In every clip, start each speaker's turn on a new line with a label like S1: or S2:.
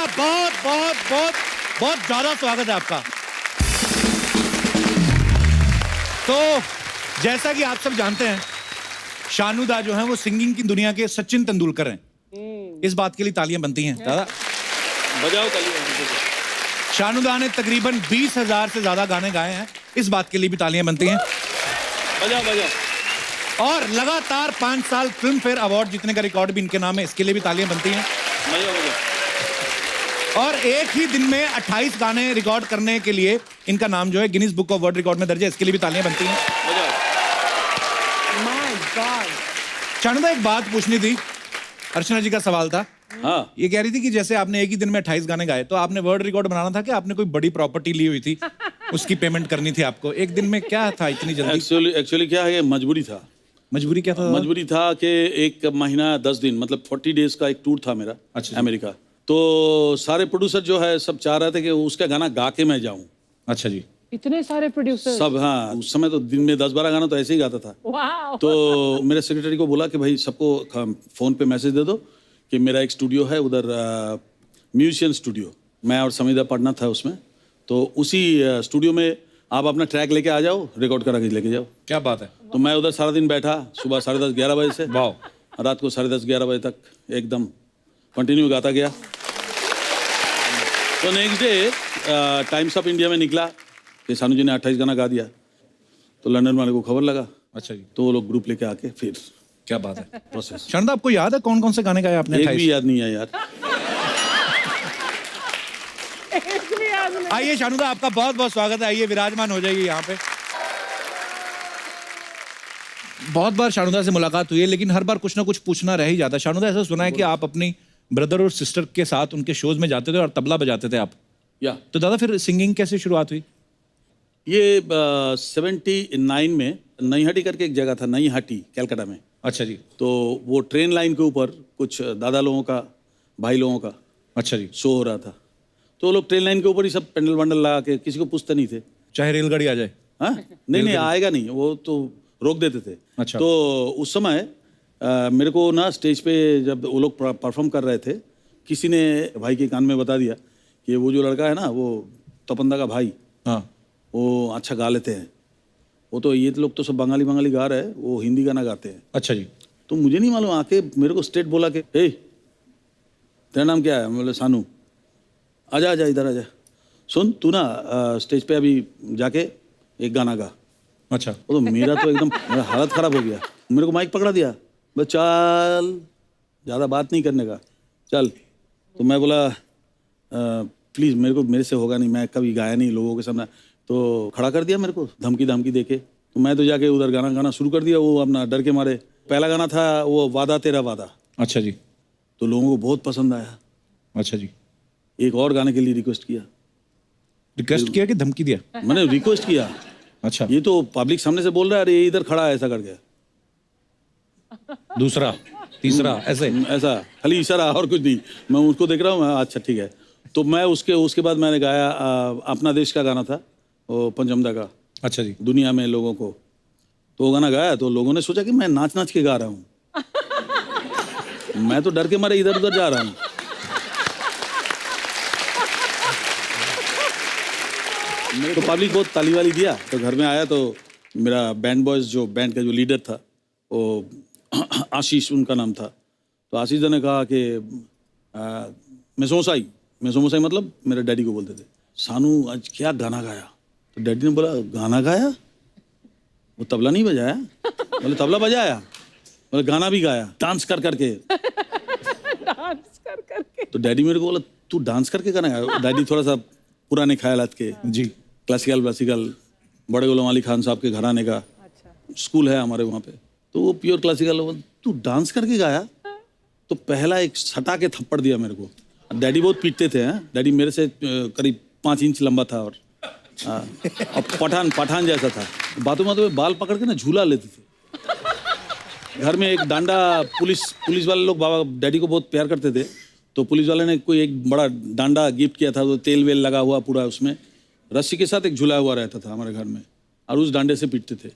S1: का बहुत बहुत बहुत बहुत ज्यादा स्वागत है आपका। तो जैसा कि आप सब जानते हैं, शानुदा जो है वो सिंगिंग की दुनिया के सचिन तेंदुलकर हैं। इस बात के लिए तालियां बनती हैं। दादा
S2: बजाओ तालियां।
S1: शानुदा ने तकरीबन 20,000 से ज्यादा गाने गाए हैं। इस बात के लिए भी तालियां बनती हैं।
S2: बजाओ बजाओ।
S1: और लगातार 5 साल फिल्म फेयर अवार्ड जीतने का रिकॉर्ड भी इनके नाम है। इसके लिए भी तालियां बनती हैं।
S2: बजाओ बजाओ।
S1: और एक ही दिन में 28 गाने रिकॉर्ड करने के लिए इनका नाम जो है Guinness book of world record में दर्ज है। इसके लिए भी तालियां बनती हैं।
S2: बजाओ।
S1: शानुदा, एक बात पूछनी थी। अर्चना जी का सवाल था।
S2: हाँ,
S1: ये कह रही थी कि जैसे आपने एक ही दिन में 28 गाने गाए, तो आपने वर्ल्ड रिकॉर्ड बनाना था कि आपने कोई बड़ी प्रॉपर्टी ली हुई थी, उसकी पेमेंट करनी थी आपको? एक दिन में क्या था इतनी जल्दी?
S2: एक्चुअली क्या है, मजबूरी था।
S1: मजबूरी क्या था?
S2: मजबूरी था कि एक महीना 10 दिन मतलब 40 डेज का एक टूर था मेरा।
S1: अच्छा।
S2: अमेरिका। तो सारे प्रोड्यूसर जो है सब चाह रहे थे कि उसका गाना गा के मैं जाऊं।
S1: अच्छा जी।
S3: इतने सारे प्रोड्यूसर
S2: सब, हाँ, उस समय तो दिन में 10-12 गाना तो ऐसे ही गाता था।
S3: वाह।
S2: तो मेरे सेक्रेटरी को बोला कि भाई सबको फोन पे मैसेज दे दो कि मेरा एक स्टूडियो है उधर, म्यूजिशियन स्टूडियो। मैं और समीदा पढ़ना था उसमें। तो उसी स्टूडियो में आप अपना ट्रैक लेके आ जाओ, रिकॉर्ड करा के लेके जाओ।
S1: क्या बात है।
S2: तो मैं उधर सारा दिन बैठा, सुबह 10:30-11 बजे से
S1: वाह।
S2: रात को 10:30-11 बजे तक एकदम कंटिन्यू गाता गया। तो next day times of India में निकला कि सानू जी ने 28 गाना गा दिया। तो लंदन वाले को खबर लगा।
S1: अच्छा जी।
S2: तो वो लोग ग्रुप लेके आके फिर
S1: क्या बात है।
S2: प्रोसेस।
S1: शानुदा, आपको याद है कौन कौन से गाने गाए आपने?
S2: एक भी याद नहीं है यार।
S1: आइए शानुदा, आपका बहुत बहुत स्वागत है। आइए विराजमान हो जाइए यहाँ पे। बहुत बार शानुदा से मुलाकात हुई है, लेकिन हर बार कुछ ना कुछ पूछना रह ही जाता है। शानुदा, ऐसा सुना है कि आप अपनी ब्रदर और सिस्टर के साथ उनके शोज में जाते थे और तबला बजाते थे आप।
S2: या
S1: तो दादा, फिर सिंगिंग कैसे शुरुआत हुई?
S2: ये 79 में नईहाटी करके एक जगह था, नईहाटी कलकत्ता में।
S1: अच्छा जी।
S2: तो वो ट्रेन लाइन के ऊपर कुछ दादा लोगों का, भाई लोगों का
S1: अच्छा जी।
S2: शो हो रहा था। तो वो लोग ट्रेन लाइन के ऊपर ही सब पेंडल वंडल लगा के, किसी को पूछते नहीं थे।
S1: चाहे रेलगाड़ी आ जाए।
S2: हाँ, नहीं आएगा नहीं, वो तो रोक देते थे।
S1: अच्छा।
S2: तो उस समय मेरे को ना स्टेज पे जब वो लोग परफॉर्म कर रहे थे, किसी ने भाई के कान में बता दिया कि वो जो लड़का है ना, वो तपंदा का भाई,
S1: हाँ।
S2: वो अच्छा गा लेते हैं। वो तो ये लोग तो सब बंगाली बंगाली गा रहे हैं, वो हिंदी गाना गाते हैं।
S1: अच्छा जी।
S2: तो मुझे नहीं मालूम, आके मेरे को स्ट्रेट बोला कि हे, तेरा नाम क्या है? मैं बोला सानू। आजा आजा इधर आजा, सुन तू ना स्टेज पे अभी जाके एक गाना गा।
S1: अच्छा।
S2: वो तो मेरा हालत खराब हो गया। मेरे को माइक पकड़ा दिया, बस चल, ज़्यादा बात नहीं करने का, चल। तो मैं बोला प्लीज़, मेरे से होगा नहीं, मैं कभी गाया नहीं लोगों के सामने। तो खड़ा कर दिया मेरे को धमकी धमकी दे के। तो मैं तो जाके उधर गाना गाना शुरू कर दिया, वो अपना डर के मारे। पहला गाना था वो वादा तेरा वादा।
S1: अच्छा जी।
S2: तो लोगों को बहुत पसंद आया।
S1: अच्छा जी।
S2: एक और गाने के लिए रिक्वेस्ट किया।
S1: रिक्वेस्ट किया कि धमकी दिया?
S2: मैंने रिक्वेस्ट किया।
S1: अच्छा।
S2: ये तो पब्लिक सामने से बोल रहा है, अरे ये इधर खड़ा है ऐसा करके।
S1: दूसरा, तीसरा, ऐसे
S2: ऐसा खाली इशारा और कुछ नहीं। मैं उसको देख रहा हूँ, अच्छा ठीक है। तो मैं उसके बाद मैंने गाया अपना देश का गाना था, वो पंचमदा का।
S1: अच्छा जी।
S2: दुनिया में लोगों को, तो वो गाना गाया। तो लोगों ने सोचा कि मैं नाच नाच के गा रहा हूँ। मैं तो डर के मारे इधर उधर जा रहा हूँ। मेरे को पब्लिक बहुत ताली वाली दिया। तो घर में आया तो मेरा बैंड बॉयज, जो बैंड का जो लीडर था, वो आशीष उनका नाम था। तो आशीष ने कहा कि मेसोमसाई मतलब मेरे डैडी को बोलते थे, सानू आज क्या गाना गाया? तो डैडी ने बोला गाना गाया? वो तबला नहीं बजाया? बोले तबला बजाया। बोले गाना भी गाया, डांस कर करके।
S3: डांस कर करके।
S2: तो डैडी मेरे को बोला तू डांस करके गाना गाया? डैडी थोड़ा सा पुराने ख्यालात के
S1: जी,
S2: क्लासिकल बड़े गुलाम अली खान साहब के घराने का स्कूल है हमारे वहाँ पे। तो वो प्योर क्लासिकल। तू डांस करके गाया? तो पहला एक सटा के थप्पड़ दिया मेरे को। डैडी बहुत पीटते थे। हैं, डैडी मेरे से करीब 5 इंच लंबा था और पठान जैसा था। बातों में बाल पकड़ के ना झूला लेते थे। घर में एक डांडा, पुलिस वाले लोग बाबा डैडी को बहुत प्यार करते थे। तो पुलिस वाले ने कोई एक बड़ा डांडा गिफ्ट किया था, तो तेल वेल लगा हुआ पूरा, उसमें रस्सी के साथ एक झूला हुआ रहता था हमारे घर में, और उस डांडे से पीटते थे।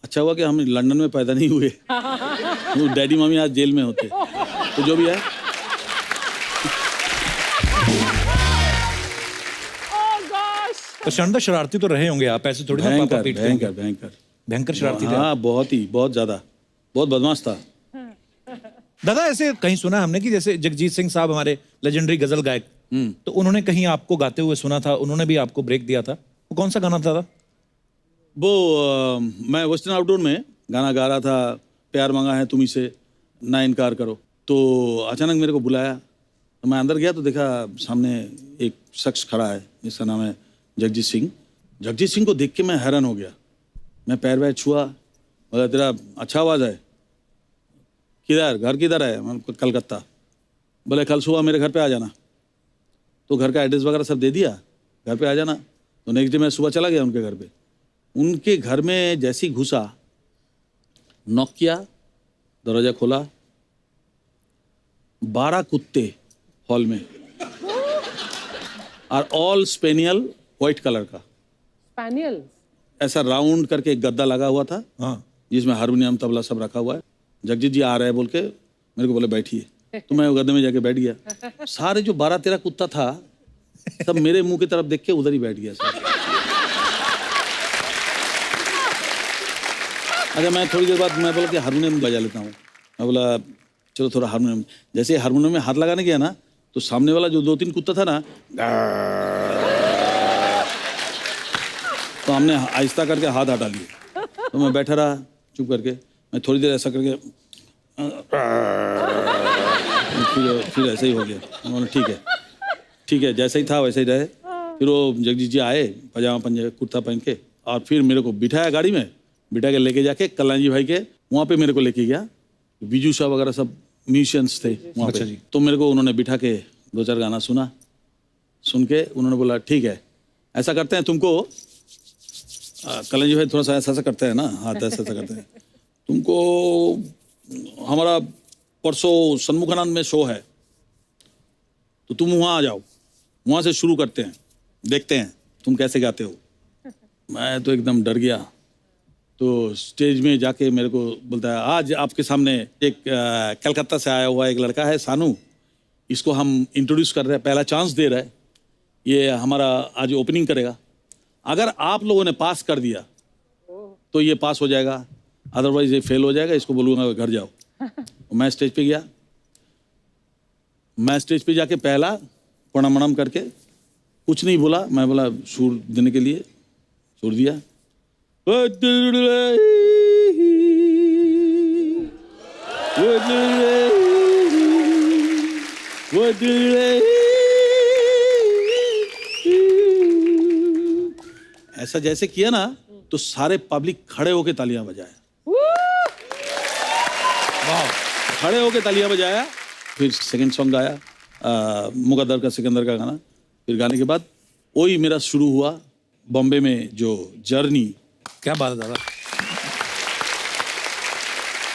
S2: अच्छा हुआ कि हम लंदन में पैदा नहीं हुए। डैडी मम्मी आज जेल में होते। तो जो भी है
S1: तो शानदा शरारती तो रहे होंगे आप, ऐसे थोड़ी ना पापा
S2: भयंकर
S1: पीटते होंगे।
S2: भयंकर भयंकर
S1: भयंकर शरारती थे।
S2: हाँ बहुत ही, बहुत ज्यादा, बहुत बदमाश था।
S1: दादा ऐसे कहीं सुना हमने कि जैसे जगजीत सिंह साहब हमारे लेजेंडरी गजल गायक, तो उन्होंने कहीं आपको गाते हुए सुना था, उन्होंने भी आपको ब्रेक दिया था। वो कौन सा गाना था दादा?
S2: वो मैं वेस्टर्न आउटडोर में गाना गा रहा था, प्यार मांगा है तुम्ही से ना इनकार करो। तो अचानक मेरे को बुलाया, तो मैं अंदर गया तो देखा सामने एक शख्स खड़ा है जिसका नाम है जगजीत सिंह। जगजीत सिंह को देख के मैं हैरान हो गया। मैं पैर वैर छुआ, बोला तेरा अच्छा आवाज़ है, किधर घर किधर है? मैं कलकत्ता। बोले कल सुबह मेरे घर पे आ जाना। तो घर का एड्रेस वगैरह सब दे दिया, घर पे आ जाना। तो नेक्स्ट डे मैं सुबह चला गया उनके घर पे। उनके घर में जैसी घुसा, नॉक किया, दरवाजा खोला, 12 कुत्ते हॉल में, और ऑल स्पेनियल व्हाइट कलर का,
S3: स्पैनियल।
S2: ऐसा राउंड करके एक गद्दा लगा हुआ था
S1: हाँ।
S2: जिसमें हारमोनियम तबला सब रखा हुआ है। जगजीत जी आ रहे हैं बोल के मेरे को बोले बैठिए। तो मैं वो गद्दे में जाके बैठ गया। सारे जो 12-13 कुत्ता था सब मेरे मुंह की तरफ देख के उधर ही बैठ गया सब। अच्छा मैं थोड़ी देर बाद मैं बोला कि हारमोनियम बजा लेता हूँ। मैं बोला चलो थोड़ा हारमोनियम। जैसे हारमोनियम में हाथ लगाने गया ना, तो सामने वाला जो 2-3 कुत्ता था ना, तो हमने आहिस्ता करके हाथ हटा लिए। तो मैं बैठा रहा चुप करके। मैं थोड़ी देर ऐसा करके फिर ऐसे ही हो गया। उन्होंने ठीक है जैसा ही था वैसे ही रहे। फिर वो जगजीत जी आए पजामा पंजाबी कुर्ता पहन के, और फिर मेरे को बिठाया गाड़ी में, बिठा के लेके जाके कल्याण जी भाई के वहाँ पे मेरे को लेके गया। बीजू शाह वगैरह सब म्यूजिशियंस थे वहाँ
S1: अच्छा
S2: पे।
S1: जी।
S2: तो मेरे को उन्होंने बिठा के 2-4 गाना सुना। सुन के उन्होंने बोला ठीक है ऐसा करते हैं, तुमको कल्याण जी भाई थोड़ा सा ऐसा करते हैं ना, हाथ ऐसा करते हैं, तुमको हमारा परसों सन्मुखानंद में शो है तो तुम वहाँ आ जाओ, वहाँ से शुरू करते हैं, देखते हैं तुम कैसे गाते हो। मैं तो एकदम डर गया। तो स्टेज में जाके मेरे को बोलता है आज आपके सामने एक कलकत्ता से आया हुआ एक लड़का है सानू, इसको हम इंट्रोड्यूस कर रहे हैं, पहला चांस दे रहे हैं, ये हमारा आज ओपनिंग करेगा। अगर आप लोगों ने पास कर दिया तो ये पास हो जाएगा, अदरवाइज ये फेल हो जाएगा, इसको बोलूँगा घर जाओ। मैं स्टेज पे गया। मैं स्टेज पे जाके पहला प्रणाम वणाम करके कुछ नहीं बोला। मैं बोला सुर देने के लिए सुर दिया। ऐसा जैसे किया ना तो सारे पब्लिक खड़े होके तालियां बजाया, खड़े होके तालियां बजाया। फिर सेकंड सॉन्ग गाया मुकद्दर का सिकंदर का गाना। फिर गाने के बाद वही मेरा शुरू हुआ बॉम्बे में जो जर्नी।
S1: क्या बात है दादा।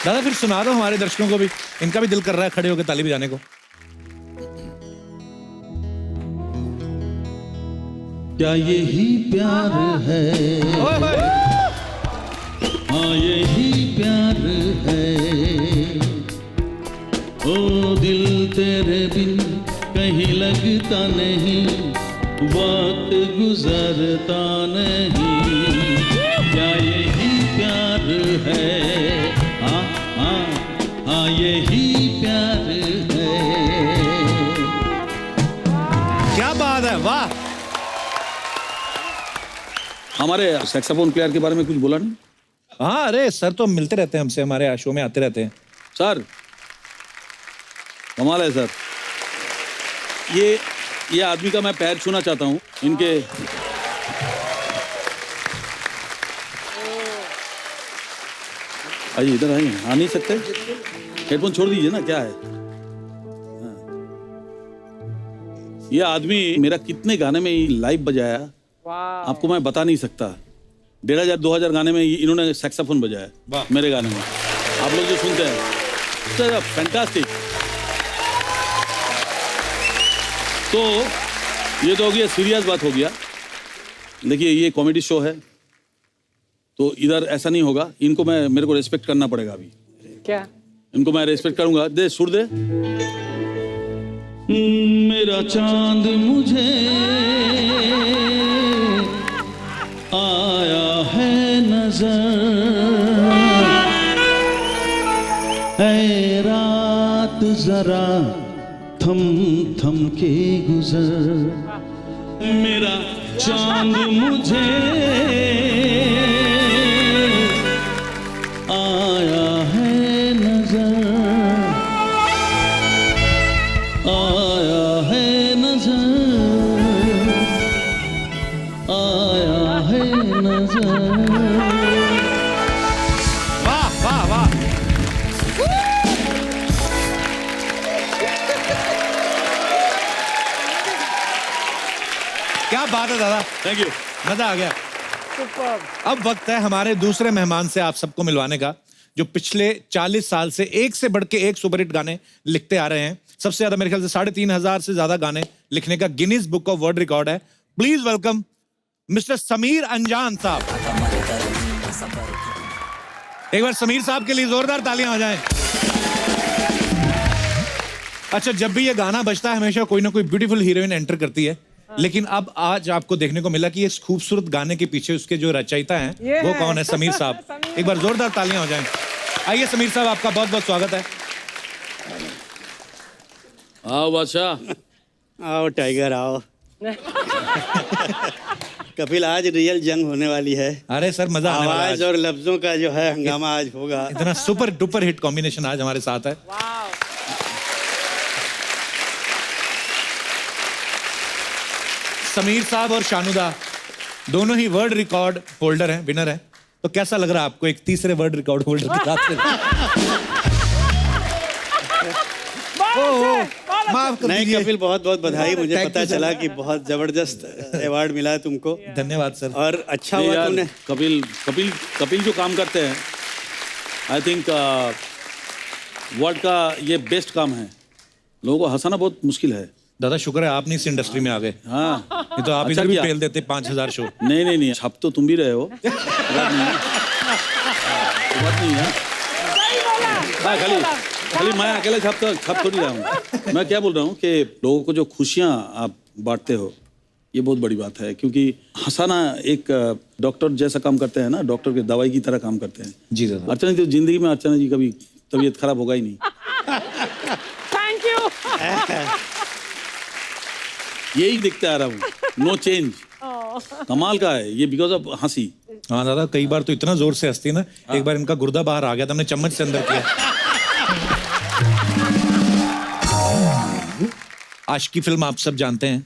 S1: दादा फिर सुना दो हमारे दर्शकों को भी, इनका भी दिल कर रहा है खड़े होकर ताली बजाने को।
S2: क्या यही प्यार है?
S1: ओए होए।
S2: हाँ यही प्यार है। ओ दिल तेरे बिन कहीं लगता नहीं, वक्त गुजरता नहीं। क्या यही प्यार है? हाँ हाँ हाँ यही प्यार है।
S1: क्या बात है, वाह।
S2: हमारे सैक्सोफोन प्लेयर के बारे में कुछ बोला नहीं?
S1: हाँ अरे सर तो मिलते रहते हैं हमसे, हमारे शो में आते रहते हैं।
S2: सर कमाल है सर। ये आदमी का मैं पैर छूना चाहता हूँ इनके। आइए इधर आइए। आ नहीं सकते? हेडफोन छोड़ दीजिए ना, क्या है। हाँ। ये आदमी मेरा कितने गाने में लाइव बजाया आपको मैं बता नहीं सकता। 1500-2000 गाने में इन्होंने सैक्सोफोन बजाया मेरे गाने में। आप लोग जो सुनते हैं फैंटास्टिक। तो ये तो हो गया, सीरियस बात हो गया। देखिए ये कॉमेडी शो है तो इधर ऐसा नहीं होगा। इनको मेरे को रिस्पेक्ट करना पड़ेगा अभी।
S3: क्या?
S2: इनको मैं रिस्पेक्ट करूंगा। दे सुर दे। मेरा चांद मुझे आया है नजर ऐ रात जरा थम थम के गुजर मेरा चांद मुझे आया है नजर आया है नजर आया है नजर
S1: वाह वाह वाह। क्या बात है दादा,
S2: थैंक यू।
S1: मजा आ गया।
S3: Superb.
S1: अब वक्त है हमारे दूसरे मेहमान से आप सबको मिलवाने का, जो पिछले 40 साल से एक से बढ़ के एक सुपरहिट गाने लिखते आ रहे हैं। सबसे ज्यादा मेरे ख्याल से 3,500 से ज्यादा गाने लिखने का Guinness book of world record है। प्लीज वेलकम मिस्टर समीर अंजान साहब। एक बार समीर साहब के लिए जोरदार तालियां हो जाएं। अच्छा, जब भी ये गाना बजता है हमेशा कोई ना कोई ब्यूटीफुल हीरोइन एंटर करती है, लेकिन अब आज आपको देखने को मिला कि इस खूबसूरत गाने के पीछे उसके जो रचयिता हैं वो कौन है? समीर साहब। एक बार जोरदार तालियां हो जाएं। आइए समीर साहब, आपका बहुत बहुत स्वागत है।
S2: आओ बादशाह।
S4: आओ टाइगर आओ। कपिल, आज रियल जंग होने वाली है।
S1: अरे सर, मजा आने वाला है
S4: आवाज
S1: आज।
S4: और लफ्जों का जो है हंगामा आज होगा।
S1: इतना सुपर डुपर हिट कॉम्बिनेशन आज हमारे साथ है।
S3: Wow.
S1: समीर साहब और शानुदा दोनों ही वर्ल्ड रिकॉर्ड होल्डर हैं, विनर हैं। तो कैसा लग रहा है आपको एक तीसरे वर्ल्ड रिकॉर्ड होल्डर के साथ? माफ कर
S4: नहीं
S1: दीजिए।
S4: कपिल, बहुत बहुत बधाई। मुझे
S1: Thank
S4: पता
S1: you, sir.
S4: चला कि बहुत जबरदस्त अवार्ड मिला है तुमको
S1: धन्यवाद सर।
S4: और अच्छा
S2: नहीं
S4: हुआ
S2: यार,
S4: तुमने।
S2: कपिल कपिल कपिल जो काम करते हैं, आई थिंक वर्ल्ड का ये बेस्ट काम है। लोगों को हंसाना बहुत मुश्किल है।
S1: दादा शुक्र है आप नहीं इस इंडस्ट्री में आ गए,
S2: हाँ,
S1: नहीं तो आप
S2: अच्छा
S1: इधर भी
S2: किया।
S1: फेल देते 5,000 शो।
S2: नहीं नहीं नहीं, छाप तो तुम भी रहे हो। बात नहीं है, बात नहीं है। हाँ, खाली मैं अकेले छाप थोड़ी रहा हूँ। मैं क्या बोल रहा हूँ कि लोगों को जो खुशियाँ आप बांटते हो, ये बहुत बड़ी बात है। क्योंकि हंसाना एक डॉक्टर जैसा काम करते हैं ना, डॉक्टर के दवाई की तरह काम करते हैं।
S1: जी दादा।
S2: अर्चना जी तो जिंदगी में अर्चना जी कभी तबीयत खराब होगा ही नहीं।
S3: Thank you.
S2: यही देखते आ रहा हूँ, नो चेंज। कमाल का है ये, बिकॉज ऑफ हंसी।
S1: हाँ दादा, कई बार तो इतना जोर से हंसती है ना, एक बार इनका गुर्दा बाहर आ गया था, हमने चम्मच से अंदर किया। आशिकी फिल्म आप सब जानते हैं,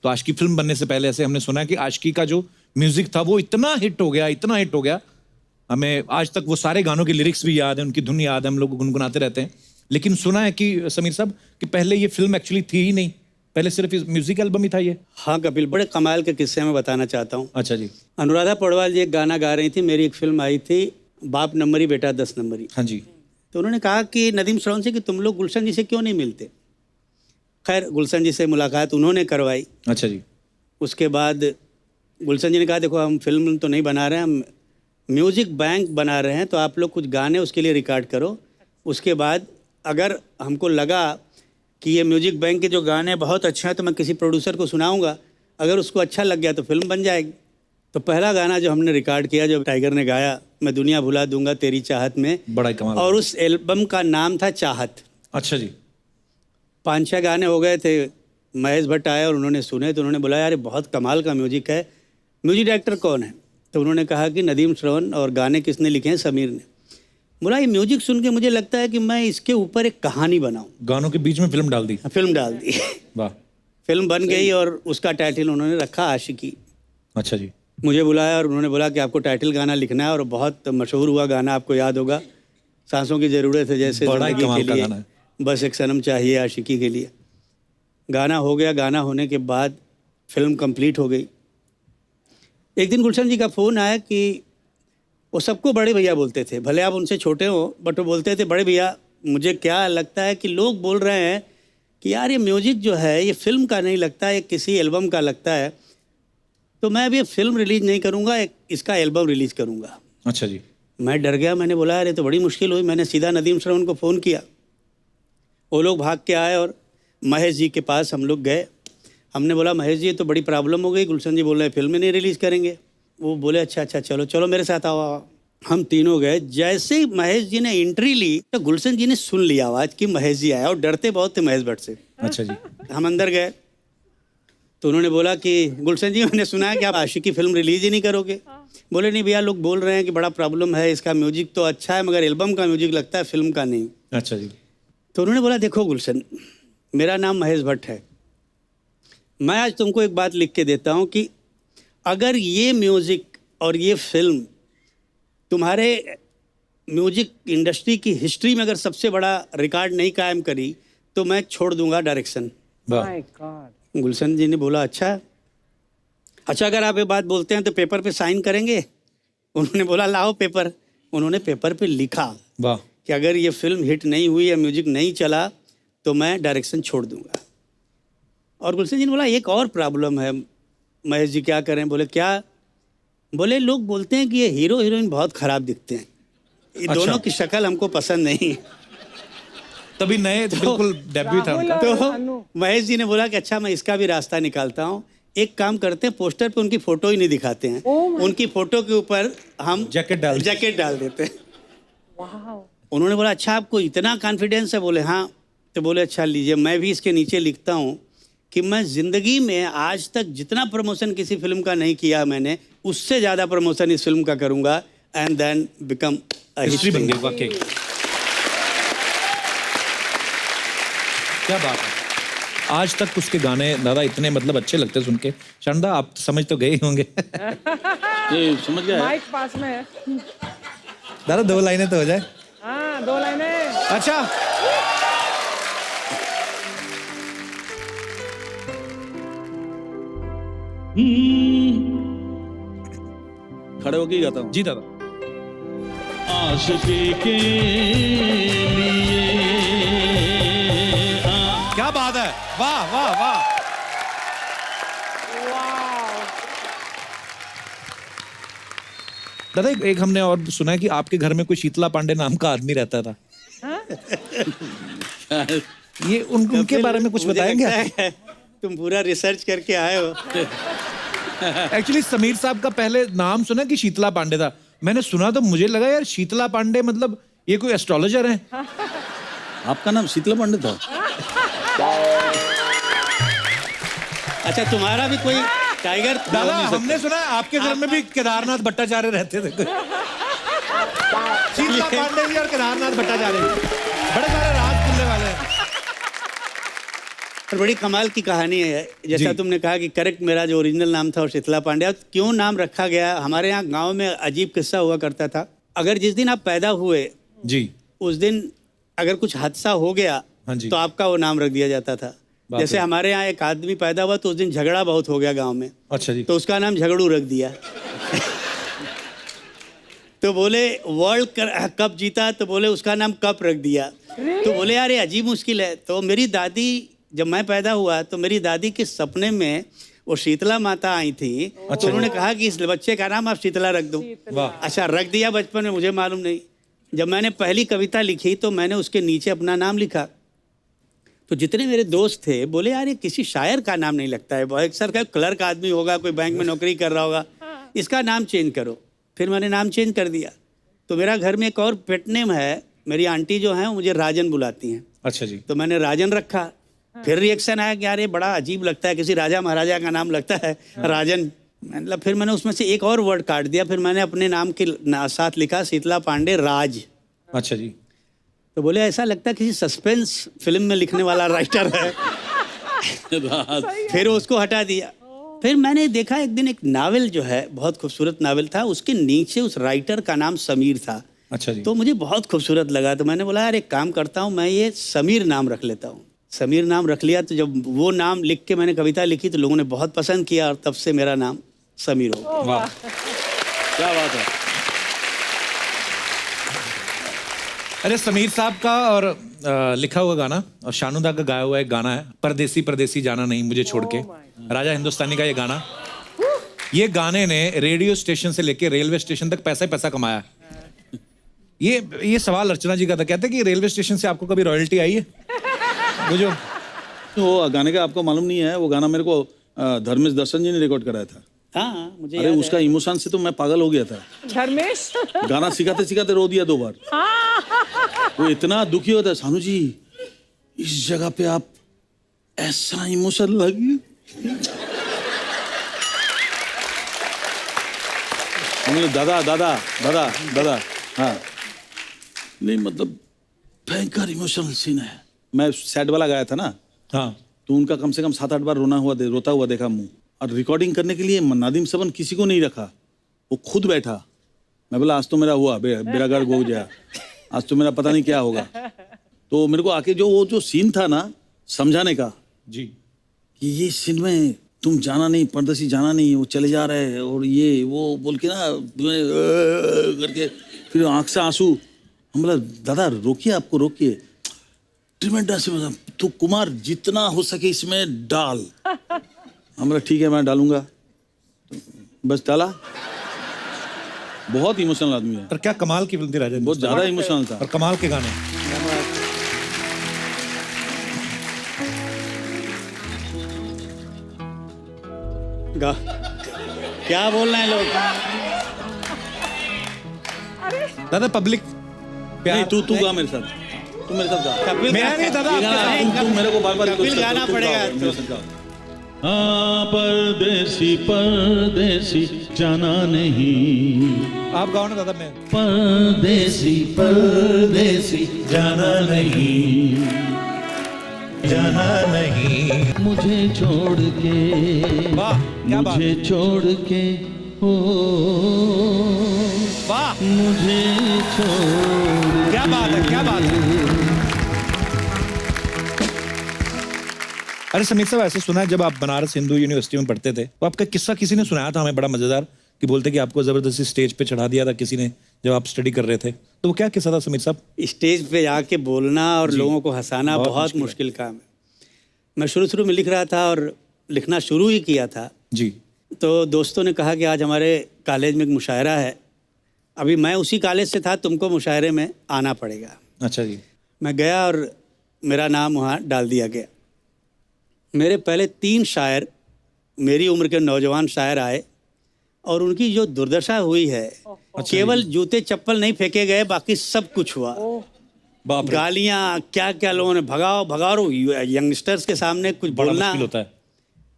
S1: तो आशिकी फिल्म बनने से पहले ऐसे हमने सुना है कि आशिकी का जो म्यूजिक था वो इतना हिट हो गया, इतना हिट हो गया, हमें आज तक वो सारे गानों के लिरिक्स भी याद है, उनकी धुन याद है, हम लोग गुनगुनाते रहते हैं। लेकिन सुना है कि समीर साहब कि पहले ये फिल्म एक्चुअली थी ही नहीं, पहले सिर्फ म्यूजिक एल्बम ही था ये।
S4: हाँ कपिल, बड़े कमाल के किस्से मैं बताना चाहता हूँ।
S1: अच्छा जी।
S4: अनुराधा पौडवाल जी एक गाना गा रही थी, मेरी एक फिल्म आई थी बाप नंबरी बेटा 10 नंबरी।
S1: हाँ जी।
S4: तो उन्होंने कहा कि नदीम श्रवण से कि तुम लोग गुलशन जी से क्यों नहीं मिलते। खैर गुलशन जी से मुलाकात उन्होंने करवाई।
S1: अच्छा जी।
S4: उसके बाद गुलशन जी ने कहा देखो हम फिल्म तो नहीं बना रहे हैं, हम म्यूज़िक बैंक बना रहे हैं, तो आप लोग कुछ गाने उसके लिए रिकॉर्ड करो। उसके बाद अगर हमको लगा कि ये म्यूज़िक बैंक के जो गाने बहुत अच्छे हैं तो मैं किसी प्रोड्यूसर को सुनाऊंगा, अगर उसको अच्छा लग गया तो फिल्म बन जाएगी। तो पहला गाना जो हमने रिकॉर्ड किया, जो टाइगर ने गाया, मैं दुनिया भुला दूंगा तेरी चाहत में,
S1: बड़ा ही कमाल।
S4: और उस एल्बम का नाम था चाहत।
S1: अच्छा जी।
S4: 5-6 गाने हो गए थे। महेश भट्ट आए और उन्होंने सुने, तो उन्होंने बोला यार ये बहुत कमाल का म्यूजिक है, म्यूजिक डायरेक्टर कौन है? तो उन्होंने कहा कि नदीम श्रवण, और गाने किसने लिखे हैं? समीर ने। बोला ये म्यूजिक सुन के मुझे लगता है कि मैं इसके ऊपर एक कहानी बनाऊं।
S1: गानों के बीच में फिल्म डाल दी।
S4: फिल्म डाल दी।
S1: वाह।
S4: फिल्म बन गई और उसका टाइटल उन्होंने रखा आशिकी।
S1: अच्छा जी।
S4: मुझे बुलाया और उन्होंने बोला कि आपको टाइटल गाना लिखना है, और बहुत मशहूर हुआ गाना, आपको याद होगा, सांसों की ज़रूरत है जैसे
S1: बड़ा ही
S4: ज़िंदगी
S1: कमाल
S4: के
S1: का
S4: लिए,
S1: गाना है।
S4: बस एक सनम चाहिए आशिकी के लिए। गाना हो गया। गाना होने के बाद फिल्म कंप्लीट हो गई। एक दिन गुलशन जी का फ़ोन आया कि वो सबको बड़े भैया बोलते थे, भले आप उनसे छोटे हो, बट वो बोलते थे बड़े भैया। मुझे क्या लगता है कि लोग बोल रहे हैं कि यार ये म्यूज़िक जो है ये फिल्म का नहीं लगता, ये किसी एल्बम का लगता है, तो मैं अभी फिल्म रिलीज़ नहीं करूँगा, इसका एल्बम रिलीज़ करूँगा।
S1: अच्छा जी।
S4: मैं डर गया। मैंने बोला यार ये तो बड़ी मुश्किल हुई। मैंने सीधा नदीम श्रवण को फ़ोन किया। वो लोग भाग के आए और महेश जी के पास हम लोग गए। हमने बोला महेश जी ये तो बड़ी प्रॉब्लम हो गई, गुलशन जी बोल रहे हैं फिल्म नहीं रिलीज़ करेंगे। वो बोले अच्छा अच्छा चलो चलो मेरे साथ आओ आओ। हम तीनों गए। जैसे ही महेश जी ने एंट्री ली तो गुलशन जी ने सुन लिया आवाज़ कि महेश जी आया, और डरते बहुत थे महेश भट्ट से।
S1: अच्छा जी।
S4: हम अंदर गए तो उन्होंने बोला कि गुलशन जी मैंने सुना है कि आप आशिकी फिल्म रिलीज ही नहीं करोगे। बोले नहीं भैया, लोग बोल रहे हैं कि बड़ा प्रॉब्लम है, इसका म्यूजिक तो अच्छा है मगर एल्बम का म्यूजिक लगता है, फिल्म का नहीं।
S1: अच्छा जी।
S4: तो उन्होंने बोला देखो गुलशन, मेरा नाम महेश भट्ट है, मैं आज तुमको एक बात लिख के देता हूँ कि अगर ये म्यूज़िक और ये फिल्म तुम्हारे म्यूजिक इंडस्ट्री की हिस्ट्री में अगर सबसे बड़ा रिकॉर्ड नहीं कायम करी तो मैं छोड़ दूंगा डायरेक्शन।
S1: वाह।
S3: My God.
S4: गुलशन जी ने बोला अच्छा अगर आप ये बात बोलते हैं तो पेपर पे साइन करेंगे। उन्होंने बोला लाओ पेपर। उन्होंने पेपर पे लिखा
S1: वाह।
S4: कि अगर ये फिल्म हिट नहीं हुई या म्यूजिक नहीं चला तो मैं डायरेक्शन छोड़ दूंगा। और गुलशन जी ने बोला एक और प्रॉब्लम है महेश जी, क्या करें? बोले क्या? बोले लोग बोलते हैं कि ये हीरो हीरोइन बहुत खराब दिखते हैं, ये
S1: अच्छा।
S4: दोनों की शक्ल हमको पसंद नहीं।
S1: तभी नए बिल्कुल डेब्यू था उनका।
S4: तो महेश जी ने बोला कि अच्छा मैं इसका भी रास्ता निकालता हूँ, एक काम करते हैं पोस्टर पे उनकी फोटो ही नहीं दिखाते हैं, उनकी फोटो के ऊपर हम
S1: जैकेट डाल
S4: देते हैं।
S3: Wow.
S4: उन्होंने बोला अच्छा आपको इतना कॉन्फिडेंस है? बोले हाँ। तो बोले अच्छा लीजिए, मैं भी इसके नीचे लिखता हूँ कि मैं ज़िंदगी में आज तक जितना प्रमोशन किसी फिल्म का नहीं किया मैंने, उससे ज़्यादा प्रमोशन इस फिल्म का करूँगा and then become a
S1: history बन
S4: हिस्ट्री।
S1: गई वाकई। क्या बात है। आज तक उसके गाने दादा इतने मतलब अच्छे लगते सुन के। शानदा आप समझ तो गए ही होंगे।
S2: ये समझ गया है?
S3: माइक पास में है।
S1: दादा 2 लाइनें तो हो जाए।
S3: हाँ 2 लाइनें।
S1: अच्छा।
S2: खड़े होके ही गाता हूँ।
S1: जी दादा।
S2: आशिकी के लिए
S1: क्या बात है, वाह वाह वाह।
S3: Wow.
S1: दादा एक हमने और सुना है कि आपके घर में कोई शीतला पांडे नाम का आदमी रहता था। ये उनके बारे में कुछ
S4: मुझे
S1: बताएंगे?
S4: लगता है तुम पूरा रिसर्च करके आए हो।
S1: एक्चुअली समीर साहब का पहले नाम सुना कि शीतला पांडे था। मैंने सुना तो मुझे लगा यार शीतला पांडे मतलब ये कोई एस्ट्रोलॉजर है।
S2: आपका नाम शीतला पांडे था?
S4: अच्छा तुम्हारा भी कोई टाइगर?
S1: दादा हमने सुना है आपके घर में भी केदारनाथ भट्टाचार्य रहते थे। शीतला पांडे जी और केदारनाथ भट्टाचार्य बड़े सारे राज खुलने वाले हैं।
S4: और बड़ी कमाल की कहानी है। जैसा
S1: जी।
S4: तुमने कहा कि करेक्ट मेरा जो ओरिजिनल नाम था वो शीतला पांडे। अब क्यों नाम रखा गया, हमारे यहाँ गांव में अजीब किस्सा हुआ करता था। अगर जिस दिन आप पैदा हुए
S1: जी।
S4: उस दिन अगर कुछ हादसा हो गया
S1: हाँ जी।
S4: तो आपका वो नाम रख दिया जाता था।
S1: बाप
S4: जैसे
S1: रे।
S4: हमारे यहाँ एक आदमी पैदा हुआ तो उस दिन झगड़ा बहुत हो गया गांव में,
S1: अच्छा जी।
S4: तो उसका नाम झगड़ू रख दिया। तो बोले वर्ल्ड कप जीता तो बोले उसका नाम कप रख दिया। तो बोले यार ये अजीब मुश्किल है। तो मेरी दादी, जब मैं पैदा हुआ तो मेरी दादी के सपने में वो शीतला माता आई थी। तो उन्होंने कहा कि इस बच्चे का नाम आप शीतला रख दो।
S1: वाह।
S4: अच्छा रख दिया बचपन में, मुझे मालूम नहीं। जब मैंने पहली कविता लिखी तो मैंने उसके नीचे अपना नाम लिखा। तो जितने मेरे दोस्त थे बोले यार ये किसी शायर का नाम नहीं लगता है, बहुत सर का क्लर्क आदमी होगा, कोई बैंक में नौकरी कर रहा होगा, इसका नाम चेंज करो। फिर मैंने नाम चेंज कर दिया। तो मेरा घर में एक और पेट नेम है, मेरी आंटी जो है मुझे राजन बुलाती हैं,
S1: अच्छा जी।
S4: तो मैंने राजन रखा। फिर रिएक्शन आया कि यार ये बड़ा अजीब लगता है, किसी राजा महाराजा का नाम लगता है राजन। मतलब फिर मैंने उसमें से एक और वर्ड काट दिया। फिर मैंने अपने नाम के साथ लिखा शीतला पांडे राज।
S1: अच्छा जी।
S4: तो बोले ऐसा लगता है किसी सस्पेंस फिल्म में लिखने वाला राइटर है। फिर उसको हटा दिया। फिर मैंने देखा एक दिन एक नावल जो है बहुत खूबसूरत नावल था, उसके नीचे उस राइटर का नाम समीर था।
S1: अच्छा जी।
S4: तो मुझे बहुत खूबसूरत लगा। तो मैंने बोला यार एक काम करता हूँ, मैं ये समीर नाम रख लेता हूँ। समीर नाम रख लिया। तो जब वो नाम लिख के मैंने कविता लिखी तो लोगों ने बहुत पसंद किया और तब से मेरा नाम समीर हो गया।
S1: वाह।
S2: क्या बात है।
S1: अरे समीर साहब का और लिखा हुआ गाना और शानुदा का गाया हुआ एक गाना है, परदेसी परदेसी जाना नहीं मुझे छोड़ के, राजा हिंदुस्तानी का ये गाना। ये गाने ने रेडियो स्टेशन से लेके रेलवे स्टेशन तक पैसा ही पैसा कमाया। ये सवाल अर्चना जी का था, कहते कि रेलवे स्टेशन से आपको कभी रॉयल्टी आई है? वो जो
S2: वो गाने का आपको मालूम नहीं है, वो गाना मेरे को धर्मेश दर्शन जी ने रिकॉर्ड कराया था।
S4: हाँ मुझे
S2: अरे
S4: याद
S2: उसका इमोशन से तो मैं पागल हो गया था।
S3: धर्मेश
S2: गाना सिखाते सिखाते रो दिया 2 बार। वो इतना दुखी होता है, सानू जी इस जगह पे आप ऐसा इमोशन लगी। हमने दादा दादा दादा दादा, हाँ नहीं मतलब भयंकर इमोशनल सीन है। मैं सैड वाला गाया था ना,
S1: हाँ
S2: तो उनका कम से कम 7-8 बार रोता हुआ देखा मुंह। और रिकॉर्डिंग करने के लिए नादिम सबन किसी को नहीं रखा, वो खुद बैठा। मैं बोला आज तो मेरा हुआ बेड़ा गर्क हो गया, आज तो मेरा पता नहीं क्या होगा। तो मेरे को आके जो सीन था ना समझाने का
S1: जी,
S2: कि ये सीन में तुम जाना नहीं, परदेसी जाना नहीं, वो चले जा रहे हैं और ये वो बोल के ना करके फिर आंख से आंसू। हम बोला दादा रोकिए, आपको रोकिए, ट्रिमेंडस तो कुमार जितना हो सके इसमें डाल। हम बोला ठीक है मैं डालूंगा, तो बस डाला। बहुत इमोशनल आदमी है,
S1: पर क्या कमाल की फिल्म थी राजा,
S2: बहुत ज्यादा इमोशनल था।
S1: और कमाल के गाने।
S4: क्या बोल रहे हैं लोग?
S1: दादा पब्लिक
S2: नहीं तू गा मेरे साथ, तू मेरे साथ गा।
S4: कपिल
S1: मैं नहीं दादा,
S2: ये गाना तुम मेरे को बार-बार
S4: कपिल गाना पड़ेगा।
S2: हाँ परदेसी परदेसी जाना नहीं,
S1: आप गाओ ना दादा। मैं
S2: परदेसी परदेसी जाना नहीं,
S1: जाना नहीं,
S2: मुझे छोड़ के,
S1: वाह क्या बात,
S2: मुझे छोड़ के हो,
S1: वाह
S2: मुझे छोड़
S1: क्या बात है, क्या बात है। अरे समीर साहब ऐसे सुना है जब आप बनारस हिंदू यूनिवर्सिटी में पढ़ते थे तो आपका किस्सा किसी ने सुनाया था हमें बड़ा मजेदार, कि बोलते कि आपको जबरदस्ती स्टेज पे चढ़ा दिया था किसी ने जब आप स्टडी कर रहे थे, तो वो क्या किस्सा था समीर साहब?
S4: स्टेज पे जाके बोलना और लोगों को हंसाना बहुत मुश्किल काम है। मैं शुरू में लिख रहा था और लिखना शुरू ही किया था
S1: जी,
S4: तो दोस्तों ने कहा कि आज हमारे कॉलेज में एक मुशायरा है, अभी मैं उसी कॉलेज से था, तुमको मुशायरे में आना पड़ेगा।
S1: अच्छा जी,
S4: मैं गया और मेरा नाम वहाँ डाल दिया गया। मेरे पहले 3 शायर मेरी उम्र के नौजवान शायर आए और उनकी जो दुर्दशा हुई है, केवल जूते चप्पल नहीं फेंके गए, बाकी सब कुछ हुआ।
S1: बाप रे,
S4: गालियाँ क्या क्या लोगों ने भगाओ भगाओ, यंगस्टर्स के सामने कुछ
S1: बड़ा
S4: बोलना।
S1: मुश्किल होता है।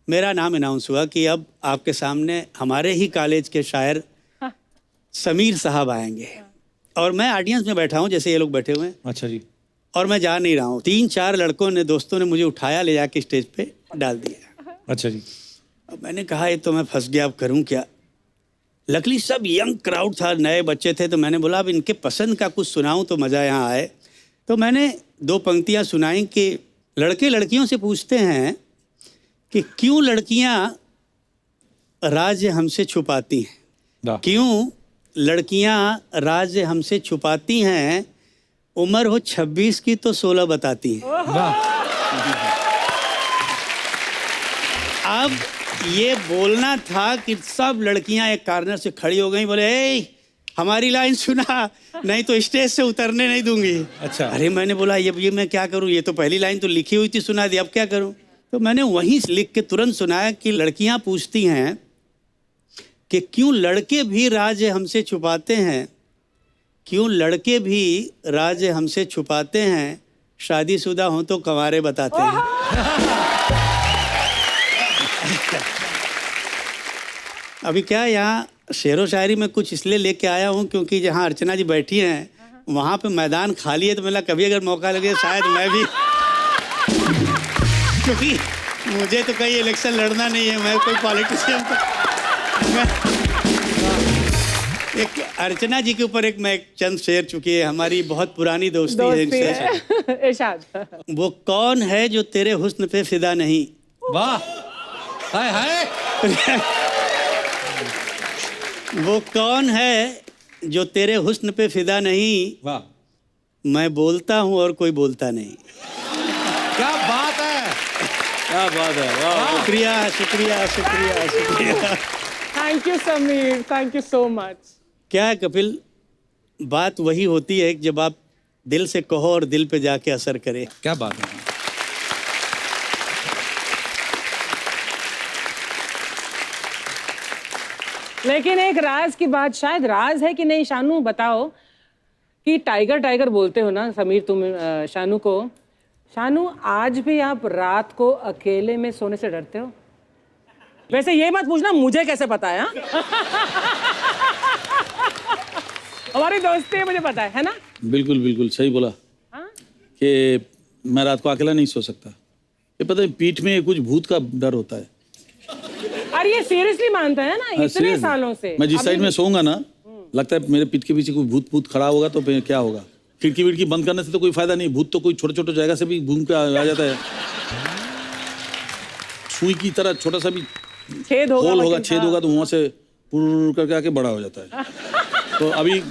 S4: मेरा नाम अनाउंस हुआ कि अब आपके सामने हमारे ही कॉलेज के शायर समीर साहब आएंगे, और मैं ऑडियंस में बैठा हूँ जैसे ये लोग बैठे हुए हैं,
S1: अच्छा जी,
S4: और मैं जा नहीं रहा हूँ। 3-4 लड़कों ने, दोस्तों ने मुझे उठाया, ले जाके स्टेज पे डाल दिया।
S1: अच्छा जी,
S4: अब मैंने कहा ये तो मैं फंस गया, अब करूँ क्या। लकली सब यंग क्राउड था, नए बच्चे थे, तो मैंने बोला अब इनके पसंद का कुछ सुनाऊँ तो मज़ा यहाँ आए। तो मैंने 2 पंक्तियाँ सुनाई कि लड़के लड़कियों से पूछते हैं कि क्यों लड़कियाँ राज हमसे छुपाती हैं,
S1: वाह,
S4: क्यों लड़कियां राज हमसे छुपाती हैं, उम्र हो 26 की तो 16 बताती हैं।
S1: वाह,
S4: अब ये बोलना था कि सब लड़कियां एक कार्नर से खड़ी हो गई, बोले ए हमारी लाइन सुना, नहीं तो स्टेज से उतरने नहीं दूंगी।
S1: अच्छा,
S4: अरे मैंने बोला ये मैं क्या करूं, ये तो पहली लाइन तो लिखी हुई थी, सुना दी, अब क्या करूं। तो मैंने वहीं लिख के तुरंत सुनाया कि लड़कियां पूछती हैं कि क्यों लड़के भी राज हमसे छुपाते हैं, क्यों लड़के भी राज हमसे छुपाते हैं, शादीशुदा हों तो कंवारे बताते हैं। अभी क्या यहाँ शेरो शायरी में कुछ इसलिए लेके आया हूँ क्योंकि जहाँ अर्चना जी बैठी हैं वहाँ पे मैदान खाली है, तो मैंने कभी अगर मौका लगे शायद मैं भी, क्योंकि मुझे तो कहीं इलेक्शन लड़ना नहीं है, मैं कोई पॉलिटिशियन एक अर्चना जी के ऊपर मैं एक चंद शेर, चुकी है हमारी बहुत पुरानी दोस्ती है इनसे।
S3: इरशाद।
S4: वो कौन है जो तेरे हुस्न पे फिदा नहीं,
S1: वाह, हाय हाय,
S4: वो कौन है जो तेरे हुस्न पे फिदा नहीं,
S1: वाह,
S4: मैं बोलता हूँ और कोई बोलता नहीं।
S1: क्या बात है,
S2: क्या बात है, वाह।
S4: शुक्रिया शुक्रिया शुक्रिया शुक्रिया।
S3: Thank you Sameer, thank you so much.
S4: क्या है कपिल, बात वही होती है जब आप दिल से कहो और दिल पे जाके असर करे।
S1: क्या बात है।
S3: लेकिन एक राज की बात, शायद राज है कि नहीं, शानू बताओ, कि टाइगर टाइगर बोलते हो ना समीर तुम शानू को। शानू, आज भी आप रात को अकेले में सोने से डरते हो? वैसे ये मत पूछना मुझे कैसे पता है, हाँ? हमारी दोस्ती है, मुझे पता है ना?
S2: बिल्कुल बिल्कुल सही बोला
S3: हाँ?
S2: कि मैं रात को अकेला नहीं सो सकता। ये पता है पीठ में कुछ भूत का डर होता है।
S3: अरे ये सीरियसली मानता है ना, इतने
S2: seriously।
S3: सालों से।
S2: मैं जिस साइड में सोऊंगा ना, लगता है मेरे पीठ के पीछे कोई भूत भूत खड़ा होगा तो फिर क्या होगा। खिड़की विड़की बंद करने से तो कोई फायदा नहीं, भूत तो कोई छोटे छोटे जगह से भी घूम के आ जाता है। सुई की तरह छोटा सा भी
S3: छेद होगा,
S2: होल होगा,
S3: बच्चे,
S2: छेद होगा तो वहां से पुर करके आके बड़ा हो जाता है। तो अभी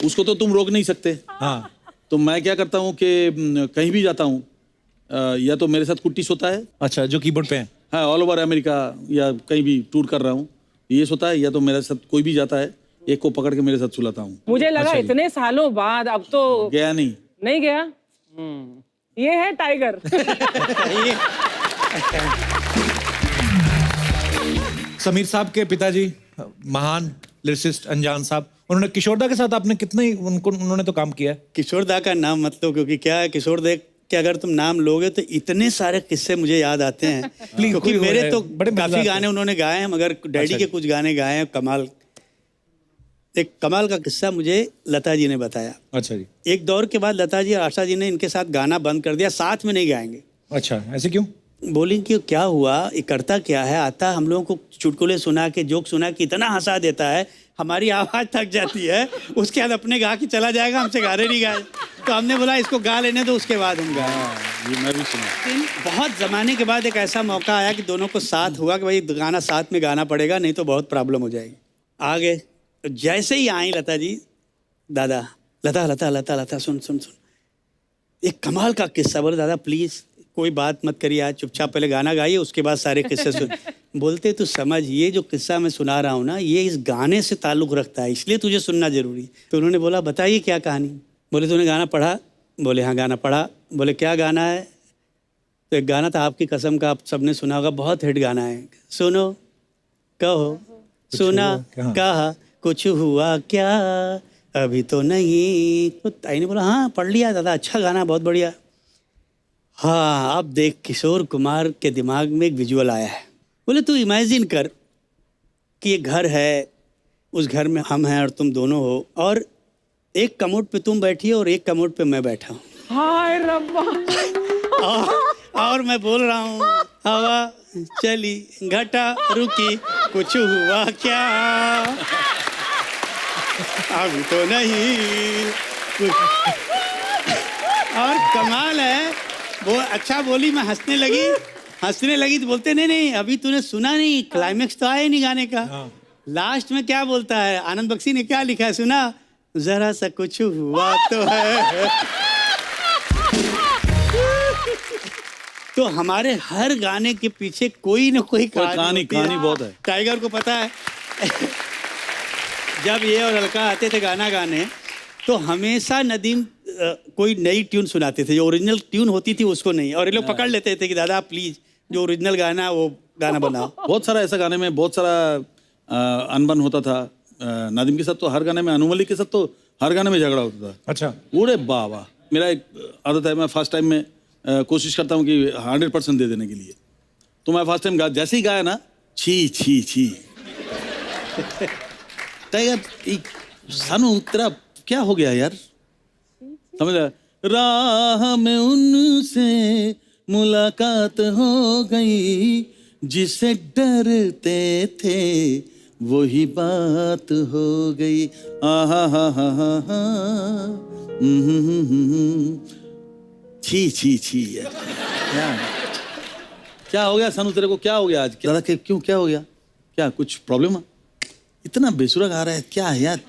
S2: उसको तो तुम रोक नहीं सकते।
S1: हाँ,
S2: तो मैं क्या करता हूँ कि कहीं भी जाता हूँ, या तो मेरे साथ कुट्टी सोता है,
S1: अच्छा, जो कीबोर्ड पे है।
S2: हाँ, ऑल ओवर अमेरिका या कहीं भी टूर कर रहा हूँ, ये सोता है, या तो मेरे साथ कोई भी जाता है, एक को पकड़ के मेरे साथ सुलाता हूँ।
S3: मुझे लगा इतने सालों बाद अब तो
S2: गया नहीं।
S3: नहीं गया। ये है टाइगर।
S1: समीर साहब के पिताजी महान लिरिसिस्ट अनजान साहब, उन्होंने किशोरदा के साथ आपने कितने उन्होंने तो काम किया है।
S4: किशोरदा का नाम मत लो, क्योंकि क्या है, किशोरदा के अगर तुम नाम लोगे तो इतने सारे किस्से मुझे याद आते हैं। क्योंकि
S1: कोई
S4: मेरे तो
S1: बड़े
S4: काफी
S1: मजेदार
S4: गाने उन्होंने गाए हैं, मगर डैडी
S1: अच्छा
S4: के कुछ गाने गाए हैं कमाल। एक कमाल का किस्सा मुझे लता जी ने बताया।
S1: अच्छा जी।
S4: एक दौर के बाद लता जी और आशा जी ने इनके साथ गाना बंद कर दिया, साथ में नहीं गाएंगे।
S1: अच्छा, ऐसे क्यों?
S4: बोली कि क्या हुआ, ये करता क्या है, आता हम लोगों को चुटकुले सुना के, जोक सुना के इतना हंसा देता है, हमारी आवाज़ थक जाती है, उसके बाद अपने गा के चला जाएगा, हमसे गाने नहीं गाए। तो हमने बोला इसको गा लेने दो, उसके बाद हम गाए।
S2: ये मैं भी सुना।
S4: लेकिन बहुत ज़माने के बाद एक ऐसा मौका आया कि दोनों को साथ हुआ कि भाई गाना साथ में गाना पड़ेगा, नहीं तो बहुत प्रॉब्लम हो जाएगी। आगे तो जैसे ही आई लता जी, दादा लता लता लता लता सुन सुन सुन, एक कमाल का किस्सा। बोले दादा प्लीज़ कोई बात मत करिए, आज चुपचाप पहले गाना गाइए, उसके बाद सारे किस्से सुन। बोलते तू समझ, ये जो किस्सा मैं सुना रहा हूँ ना, ये इस गाने से ताल्लुक़ रखता है, इसलिए तुझे सुनना जरूरी। तो उन्होंने बोला बताइए क्या कहानी। बोले तूने गाना पढ़ा? बोले हाँ गाना पढ़ा। बोले क्या गाना है? तो एक गाना था आपकी कसम का, आप सबने सुना होगा, बहुत हिट गाना है। सुनो कहो सुना कहा कुछ हुआ क्या अभी तो नहीं। तो ताई ने बोला हाँ पढ़ लिया दादा, अच्छा गाना, बहुत बढ़िया। हाँ अब देख, किशोर कुमार के दिमाग में एक विजुअल आया है। बोले तू इमेजिन कर कि ये घर है, उस घर में हम हैं और तुम दोनों हो, और एक कमोड पे तुम बैठी हो और एक कमोड पे मैं बैठा हूँ।
S3: हाय रब्बा।
S4: और मैं बोल रहा हूँ हवा चली घटा रुकी कुछ हुआ क्या अभी तो नहीं कुछ। और कमाल है वो, अच्छा बोली, मैं हंसने लगी तो बोलते नहीं नहीं अभी तूने सुना नहीं, क्लाइमेक्स तो आया ही नहीं गाने का। लास्ट में क्या बोलता है, आनंद बख्शी ने क्या लिखा है सुना, जरा सा कुछ हुआ तो है। तो हमारे हर गाने के पीछे कोई ना कोई कहानी
S2: बहुत है।
S4: टाइगर को पता है। जब ये और अलका आते थे गाना गाने, तो हमेशा नदीम कोई नई ट्यून सुनाते थे, जो ओरिजिनल ट्यून होती थी उसको नहीं, और ये लोग पकड़ लेते थे कि दादा प्लीज जो ओरिजिनल गाना है वो गाना बनाओ।
S2: बहुत सारा ऐसा गाने में बहुत सारा अनबन होता था। नदीम के साथ तो हर गाने में, अनु मलिक के साथ तो हर गाने में झगड़ा होता था।
S1: अच्छा।
S2: अरे बाबा, मेरा एक आदत है, मैं फर्स्ट टाइम में कोशिश करता हूँ कि 100% दे देने के लिए। तो मैं फर्स्ट टाइम जैसे ही गाया ना, छी छी छी टाइगर सानू तेरा क्या हो गया यार, समझ राह में उनसे मुलाकात हो गई, जिसे डरते थे वही बात हो गई। आहा हा हा हा हा छी छी छी यार, क्या हो गया सानू तेरे को, क्या हो गया आज, दादा क्यों क्या हो गया, क्या कुछ प्रॉब्लम है? इतना बेसुरा गा रहा है, क्या है यार,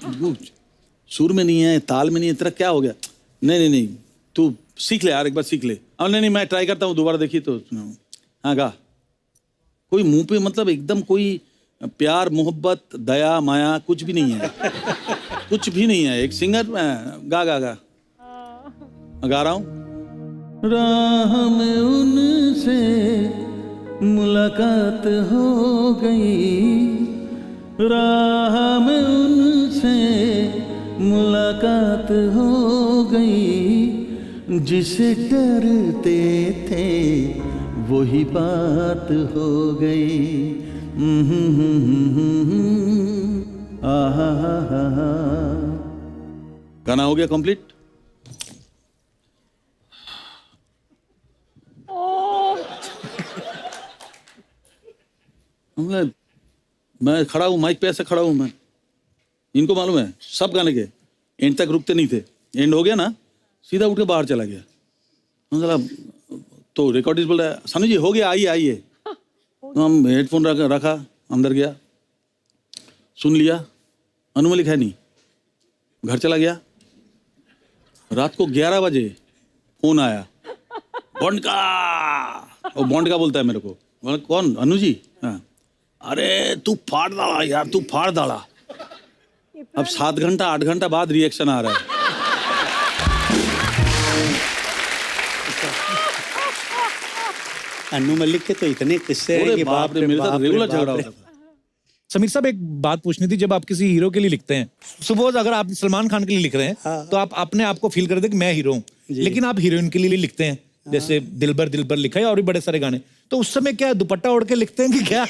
S2: सुर में नहीं है, ताल में नहीं है, तेरा क्या हो गया? नहीं नहीं तू सीख ले यार, एक बार सीख ले। और नहीं मैं ट्राई करता हूँ, दोबारा देखिए तो। हाँ गा। कोई मुंह पे मतलब एकदम कोई प्यार मोहब्बत दया माया कुछ भी नहीं है। कुछ भी नहीं है। एक सिंगर गा गा गा गा रहा हूँ। राह में उनसे मुलाकात हो गई, राह में उनसे मुलाकात हो गई, जिसे डरते थे वही बात हो गई। आहा हा हा हा। गाना हो गया कंप्लीट। मैं खड़ा हूँ माइक पे, ऐसे खड़ा हूँ मैं, इनको मालूम है सब गाने के एंड तक रुकते नहीं थे। एंड हो गया ना, सीधा उठ के बाहर चला गया। तो रिकॉर्डिस्ट बोल रहा है सानू जी हो गया, आइए आइए। तो हम हेडफोन रखा, अंदर गया, सुन लिया, अनु मलिक है नहीं, घर चला गया। रात को 11 बजे फोन आया, बॉन्ड का। वो बॉन्ड का बोलता है मेरे को, बोला कौन? अनु जी। हाँ, अरे तू फाड़ डाला यार, तू फाड़ डाला। अब 7 घंटा 8 घंटा बाद रिएक्शन आ रहा है।
S4: अन्नू मलिक के तो इतने किस्से हैं कि
S2: बाप रे, मेरे साथ रेगुलर झगड़ा होता था।
S1: समीर साहब एक बात पूछनी थी, जब आप किसी हीरो के लिए लिखते हैं, सपोज अगर आप सलमान खान के लिए लिख रहे हैं तो आप अपने आप को फील करते हैं कि मैं हीरो हूँ, लेकिन आप हीरोइन के लिए लिखते हैं, जैसे दिलबर दिलबर लिखा है और भी बड़े सारे गाने, तो उस समय क्या दुपट्टा ओढ़ के लिखते हैं कि क्या?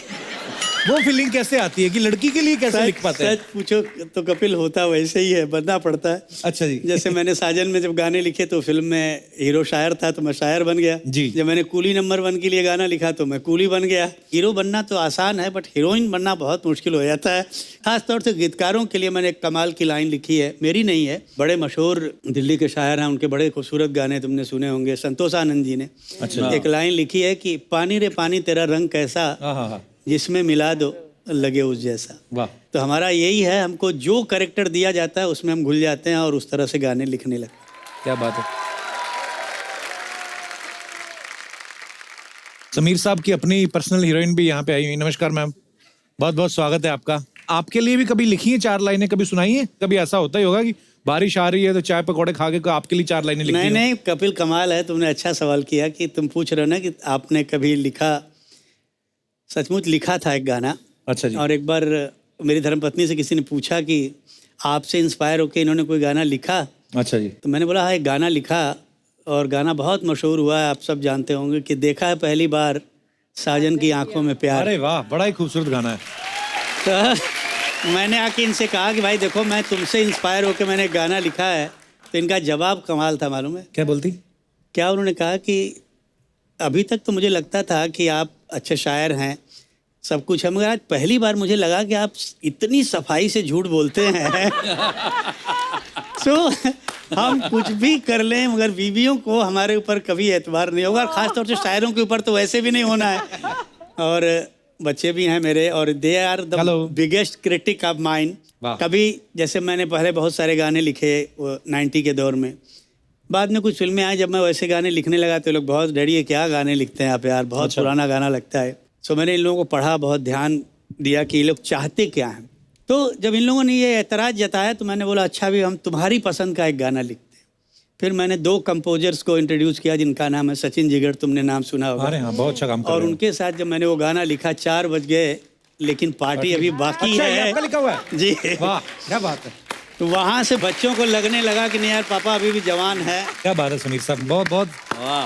S1: वो फीलिंग कैसे आती है कि लड़की के लिए कैसे लिख पाते हैं?
S4: सच पूछो तो कपिल होता वैसे ही है, बनना पड़ता है।
S1: अच्छा जी।
S4: जैसे मैंने साजन में जब गाने लिखे तो फिल्म में हीरो शायर था तो मैं शायर बन गया
S1: जी।
S4: जब मैंने कूली नंबर 1 के लिए गाना लिखा तो मैं कूली बन गया। हीरो बनना तो आसान है, बट हीरोइन बनना बहुत मुश्किल हो जाता है। खासतौर से गीतकारों के लिए मैंने एक कमाल की लाइन लिखी है, मेरी नहीं है, बड़े मशहूर दिल्ली के शायर हैं, उनके बड़े खूबसूरत गाने तुमने सुने होंगे, संतोष आनंद जी ने।
S1: अच्छा।
S4: एक लाइन लिखी है कि पानी रे पानी तेरा रंग कैसा,
S1: हाँ,
S4: जिसमें मिला दो लगे उस जैसा।
S1: वाह।
S4: तो हमारा यही है, हमको जो कैरेक्टर दिया जाता है उसमें हम घुल जाते हैं और उस तरह से गाने लिखने लगते हैं।
S1: क्या बात है। समीर साहब की अपनी पर्सनल हीरोइन भी यहाँ पे आई हुई। नमस्कार मैम, बहुत बहुत स्वागत है आपका। आपके लिए भी कभी लिखी है 4 लाइनें, कभी सुनाई है? कभी ऐसा होता ही होगा कि बारिश आ रही है तो चाय पकौड़े खा के आपके लिए 4 लाइनें लिखी?
S4: नहीं, कपिल कमाल है, तुमने अच्छा सवाल किया कि तुम पूछ रहे हो ना कि आपने कभी लिखा। सचमुच लिखा था एक गाना।
S1: अच्छा जी।
S4: और एक बार मेरी धर्मपत्नी से किसी ने पूछा कि आपसे इंस्पायर होकर इन्होंने कोई गाना लिखा?
S1: अच्छा जी।
S4: तो मैंने बोला हाँ एक गाना लिखा, और गाना बहुत मशहूर हुआ है, आप सब जानते होंगे कि देखा है पहली बार साजन की आंखों में प्यार।
S1: अरे वाह, बड़ा ही खूबसूरत गाना है।
S4: तो मैंने आके इनसे कहा कि भाई देखो मैं तुमसे इंस्पायर होकर मैंने एक गाना लिखा है, तो इनका जवाब कमाल था, मालूम है
S1: क्या बोलती?
S4: क्या उन्होंने कहा कि अभी तक तो मुझे लगता था कि आप अच्छे शायर हैं, सब कुछ है, मगर आज पहली बार मुझे लगा कि आप इतनी सफाई से झूठ बोलते हैं। तो हम कुछ भी कर लें मगर बीवियों को हमारे ऊपर कभी एतबार नहीं होगा, खासतौर से शायरों के ऊपर तो वैसे भी नहीं होना है। और बच्चे भी हैं मेरे, और they are the biggest critic of mind. कभी जैसे मैंने पहले बहुत सारे गाने लिखे 90 के दौर में, बाद में कुछ फिल्में आई, जब मैं वैसे गाने लिखने लगा तो लोग बहुत डरिए क्या गाने लिखते हैं आप यार, बहुत पुराना गाना लगता है। सो मैंने इन लोगों को पढ़ा, बहुत ध्यान दिया कि ये लोग चाहते क्या हैं। तो जब इन लोगों ने ये एतराज़ जताया तो मैंने बोला अच्छा भी हम तुम्हारी पसंद का एक गाना लिखते हैं। फिर मैंने 2 कंपोजर्स को इंट्रोड्यूस किया जिनका नाम है सचिन जिगर, तुमने नाम सुना होगा।
S1: अरे हाँ, बहुत अच्छा काम कर रहे
S4: और
S1: हैं।
S4: उनके साथ जब मैंने वो गाना लिखा 4 बज गए लेकिन पार्टी अभी बाकी
S1: अच्छा, ये
S4: है।
S1: आपका लिखा हुआ है?
S4: जी।
S1: वाह, क्या बात है।
S4: तो वहाँ से बच्चों को लगने लगा कि नहीं यार पापा अभी भी जवान है।
S1: क्या बात है समीर साहब, बहुत बहुत
S2: वाह।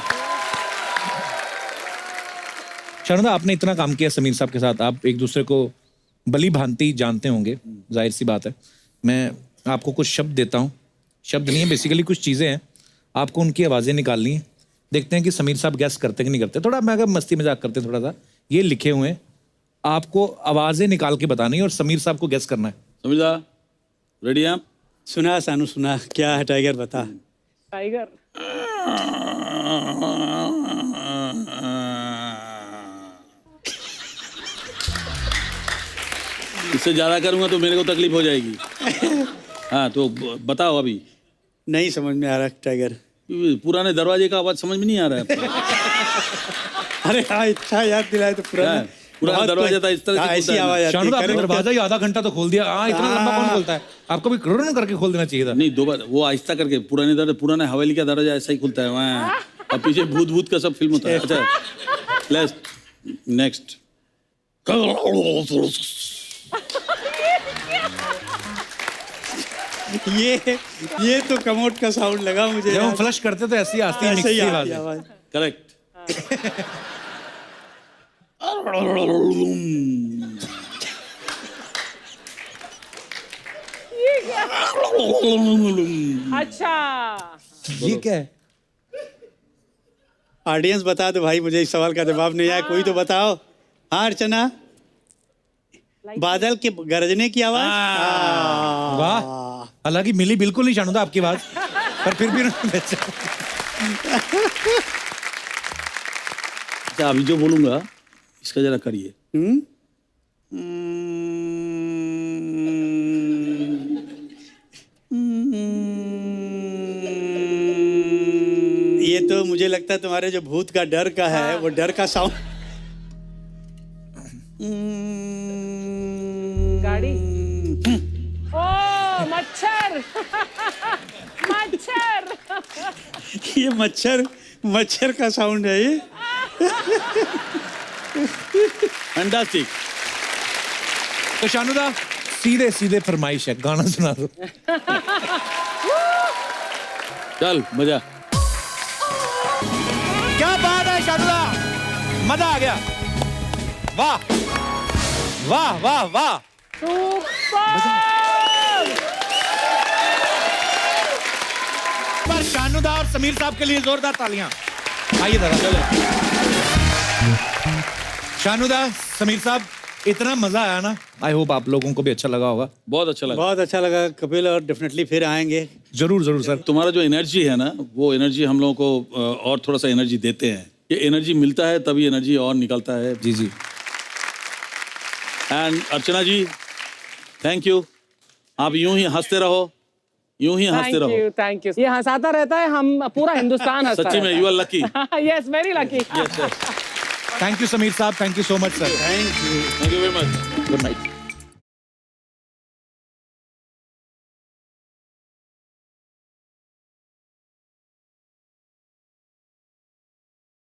S1: शानदार, आपने इतना काम किया समीर साहब के साथ, आप एक दूसरे को भली भांति जानते होंगे, जाहिर सी बात है। मैं आपको कुछ शब्द देता हूँ, शब्द नहीं है बेसिकली कुछ चीज़ें हैं, आपको उनकी आवाज़ें निकालनी है। देखते हैं कि समीर साहब गैस करते कि नहीं करते। थोड़ा मैं अगर मस्ती मजाक करते थोड़ा सा, ये लिखे हुए हैं, आपको आवाज़ें निकाल के बतानी है और समीर साहब को गैस करना है।
S2: समझा? रेडी आप?
S4: सुना सानू सुना, क्या है टाइगर बता।
S3: टाइगर
S2: इससे ज्यादा करूंगा तो मेरे को तकलीफ हो जाएगी। हाँ तो बताओ अभी।
S4: नहीं समझ में आ रहा टाइगर।
S2: पुराने दरवाजे का आवाज समझ में नहीं आ रहा है?
S4: अरे हाँ, अच्छा याद दिलाए तो पुराना
S2: पुराना दरवाजा था इस तरह से
S4: ऐसी आवाज आती
S1: शानदार,
S4: है।
S1: आपने दरवाजा ही आधा घंटा तो खोल दिया। हाँ, इतना लंबा कौन खोलता है? आपको भी क्रोन करके खोल देना चाहिए था।
S2: नहीं, 2 बार वो आहिस्ता करके, पुराने दरवाजे, पुराने हवेली का दरवाजा ऐसा ही खुलता है वहाँ, और पीछे भूत भूत का सब फिल्म होता है। अच्छा नेक्स्ट।
S4: ये तो कमोड का साउंड लगा मुझे।
S1: जब हम फ्लश करते तो ऐसी आती है,
S4: ऐसे ही
S1: मिक्सी
S4: आती
S1: आवाज।
S4: आवाज।
S2: करेक्ट।
S3: अच्छा,
S1: ये क्या है?
S4: ऑडियंस बता दो भाई, मुझे इस सवाल का जवाब नहीं आया, कोई तो बताओ। हाँ अर्चना, बादल के गरजने की आवाज।
S1: वाह, हालांकि मिली बिल्कुल नहीं शानू दा आपकी आवाज, पर फिर भी उन्होंने बेचा।
S2: अच्छा, अभी जो बोलूंगा इसका जरा करिए।
S4: ये तो मुझे लगता है तुम्हारे जो भूत का डर का है, वो डर का साउंड।
S3: गाड़ी। ओ मच्छर। मच्छर।
S4: ये मच्छर का साउंड है ये।
S2: फैंटास्टिक।
S1: तो शानू दा सीधे सीधे फरमाइश है, गाना सुना दो।
S2: चल बजा।
S1: क्या बात है शानू दा, मजा आ गया। वाह वाह वाह वाह। पर शानू दा और समीर साहब के लिए जोरदार तालियां। आइए दादा। शानू दा, समीर साहब, इतना मजा आया ना, आई होप आप लोगों को भी अच्छा लगा होगा।
S2: बहुत अच्छा लगा।
S4: बहुत अच्छा लगा कपिल, और डेफिनेटली फिर आएंगे।
S1: जरूर जरूर सर।
S2: तुम्हारा जो एनर्जी है ना, वो एनर्जी हम लोगों को और थोड़ा सा एनर्जी देते हैं। ये एनर्जी मिलता है तभी एनर्जी और निकलता है।
S1: जी जी।
S2: And Archana ji, thank you. आप यूं ही हंसते रहो, यूं ही हंसते रहो।
S3: Thank you. ये हंसाता रहता है, हम पूरा हिंदुस्तान हंसता
S2: सच्ची में you are lucky.
S3: Yes, very lucky.
S1: Thank you Sameer साहब, thank you so much sir.
S4: Thank you.
S2: Thank you very much.
S1: Good night.